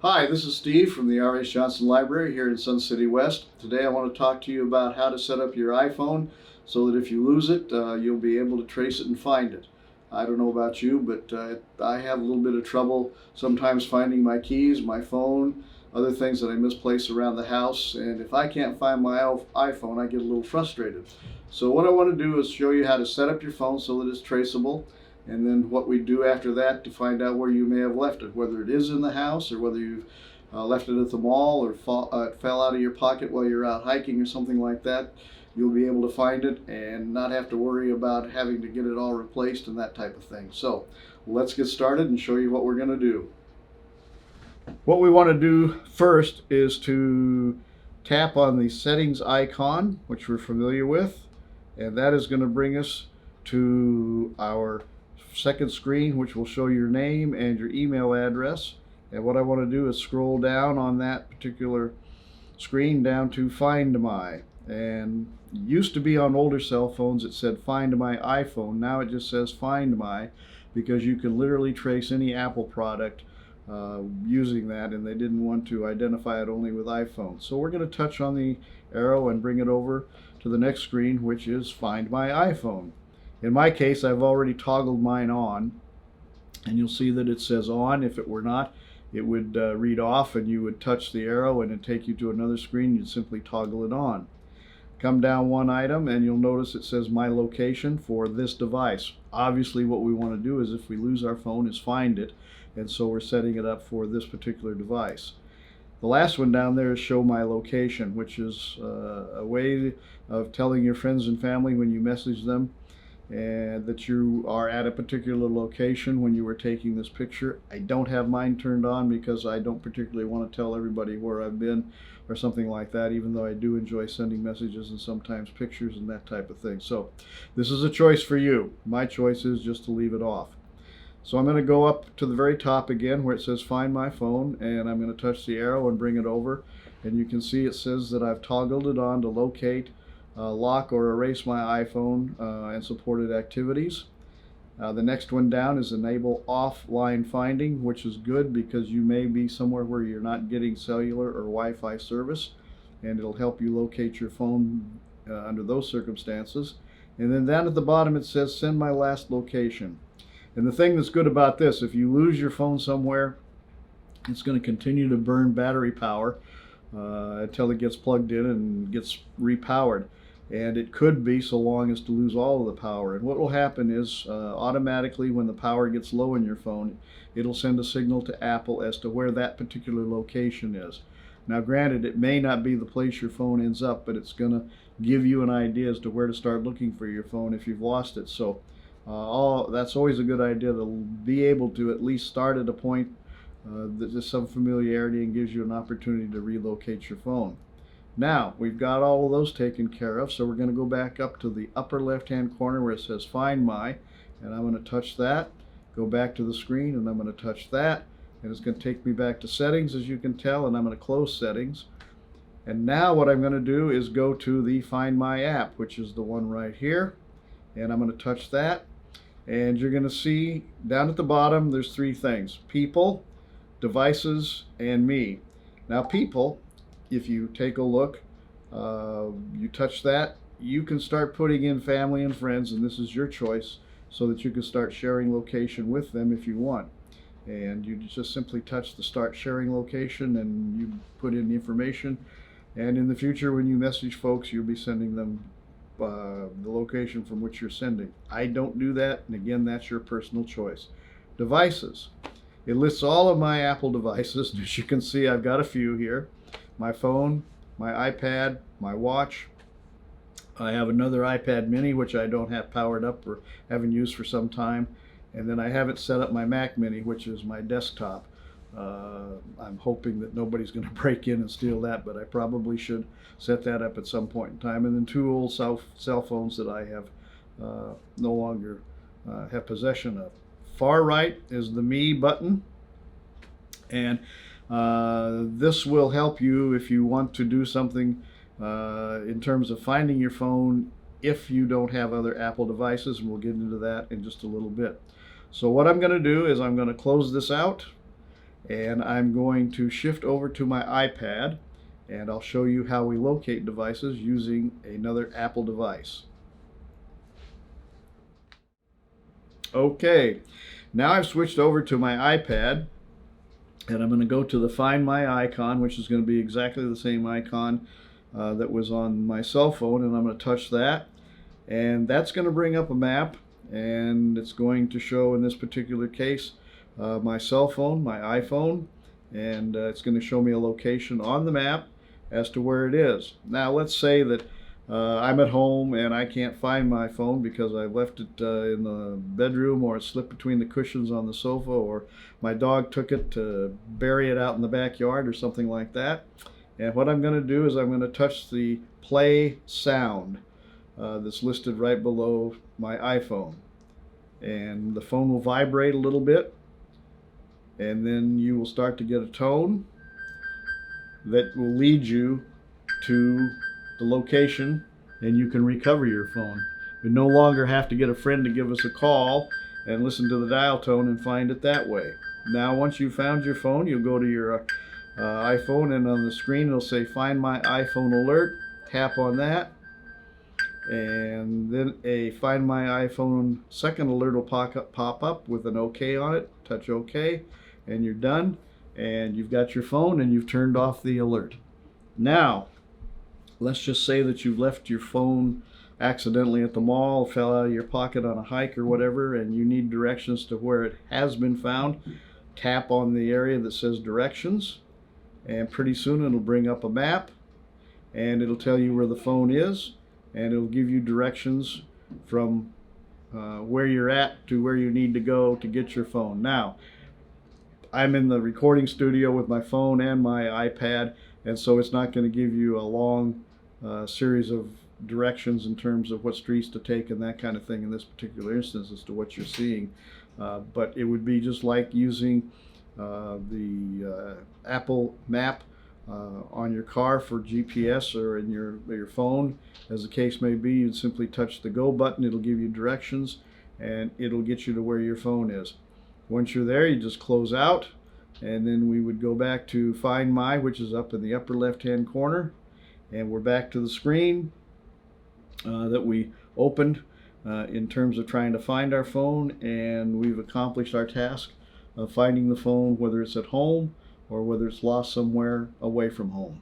Hi, this is Steve from the R.H. Johnson Library here in Sun City West. Today I want to talk to you about how to set up your iPhone so that if you lose it, you'll be able to trace it and find it. I don't know about you, but I have a little bit of trouble sometimes finding my keys, my phone, other things that I misplace around the house. And if I can't find my iPhone, I get a little frustrated. So what I want to do is show you how to set up your phone so that it's traceable, and then what we do after that to find out where you may have left it, whether it is in the house or whether you've left it at the mall or fell out of your pocket while you're out hiking or something like that. You'll be able to find it and not have to worry about having to get it all replaced and that type of thing. So let's get started and show you what we're going to do. What we want to do first is to tap on the settings icon, which we're familiar with, and that is going to bring us to our second screen, which will show your name and your email address. And what I want to do is scroll down on that particular screen down to Find My. And used to be on older cell phones it said Find My iPhone. Now it just says Find My, because you can literally trace any Apple product using that, and they didn't want to identify it only with iPhone. So we're going to touch on the arrow and bring it over to the next screen, which is Find My iPhone. In my case, I've already toggled mine on, and you'll see that it says on. If it were not, it would read off, and you would touch the arrow and it'd take you to another screen. You'd simply toggle it on. Come down one item and you'll notice it says my location for this device. Obviously what we want to do is, if we lose our phone, is find it, and so we're setting it up for this particular device. The last one down there is show my location, which is a way of telling your friends and family when you message them and that you are at a particular location when you were taking this picture. I don't have mine turned on because I don't particularly want to tell everybody where I've been or something like that, even though I do enjoy sending messages and sometimes pictures and that type of thing. So this is a choice for you. My choice is just to leave it off. So I'm going to go up to the very top again where it says Find My Phone, and I'm going to touch the arrow and bring it over, and you can see it says that I've toggled it on to locate, lock or erase my iPhone and supported activities. The next one down is enable offline finding, which is good because you may be somewhere where you're not getting cellular or Wi-Fi service, and it'll help you locate your phone under those circumstances. And then down at the bottom it says send my last location. And the thing that's good about this, if you lose your phone somewhere, it's going to continue to burn battery power until it gets plugged in and gets repowered. And it could be so long as to lose all of the power. And what will happen is automatically when the power gets low in your phone, it'll send a signal to Apple as to where that particular location is. Now granted, it may not be the place your phone ends up, but it's going to give you an idea as to where to start looking for your phone if you've lost it. So that's always a good idea, to be able to at least start at a point that there's some familiarity and gives you an opportunity to relocate your phone. Now, we've got all of those taken care of, so we're going to go back up to the upper left-hand corner where it says Find My, and I'm going to touch that, go back to the screen, and I'm going to touch that, and it's going to take me back to settings, as you can tell, and I'm going to close settings. And now what I'm going to do is go to the Find My app, which is the one right here, and I'm going to touch that, and you're going to see down at the bottom there's three things: people, devices, and me. Now people, if you take a look, you touch that, you can start putting in family and friends, and this is your choice, so that you can start sharing location with them if you want. And you just simply touch the start sharing location and you put in the information, and in the future when you message folks, you'll be sending them the location from which you're sending. I don't do that, and again, that's your personal choice. Devices. It lists all of my Apple devices. As you can see, I've got a few here. My phone, my iPad, my watch. I have another iPad mini which I don't have powered up or haven't used for some time, and then I haven't set up my Mac mini, which is my desktop. I'm hoping that nobody's going to break in and steal that, but I probably should set that up at some point in time. And then two old cell phones that I have no longer have possession of. Far right is the Me button, and this will help you if you want to do something in terms of finding your phone if you don't have other Apple devices, and we'll get into that in just a little bit. So what I'm going to do is I'm going to close this out, and I'm going to shift over to my iPad, and I'll show you how we locate devices using another Apple device. Okay, now I've switched over to my iPad, and I'm going to go to the Find My icon, which is going to be exactly the same icon that was on my cell phone, and I'm going to touch that, and that's going to bring up a map, and it's going to show, in this particular case, my cell phone, my iPhone, and it's going to show me a location on the map as to where it is. Now let's say that I'm at home and I can't find my phone because I left it in the bedroom, or it slipped between the cushions on the sofa, or my dog took it to bury it out in the backyard or something like that. And what I'm going to do is I'm going to touch the play sound that's listed right below my iPhone. And the phone will vibrate a little bit, and then you will start to get a tone that will lead you to the location, and you can recover your phone. You no longer have to get a friend to give us a call and listen to the dial tone and find it that way. Now once you've found your phone, you'll go to your iPhone, and on the screen it'll say Find My iPhone Alert. Tap on that, and then a Find My iPhone second alert will pop up with an OK on it. Touch OK, and you're done, and you've got your phone and you've turned off the alert. Now let's just say that you've left your phone accidentally at the mall, fell out of your pocket on a hike or whatever, and you need directions to where it has been found. Tap on the area that says directions, and pretty soon it'll bring up a map, and it'll tell you where the phone is, and it'll give you directions from where you're at to where you need to go to get your phone. Now, I'm in the recording studio with my phone and my iPad, and so it's not going to give you a long series of directions in terms of what streets to take and that kind of thing in this particular instance as to what you're seeing. But it would be just like using the Apple map on your car for GPS, or in your phone, as the case may be. You'd simply touch the go button, it'll give you directions, and it'll get you to where your phone is. Once you're there, you just close out, and then we would go back to Find My, which is up in the upper left hand corner, and we're back to the screen that we opened in terms of trying to find our phone, and we've accomplished our task of finding the phone, whether it's at home or whether it's lost somewhere away from home.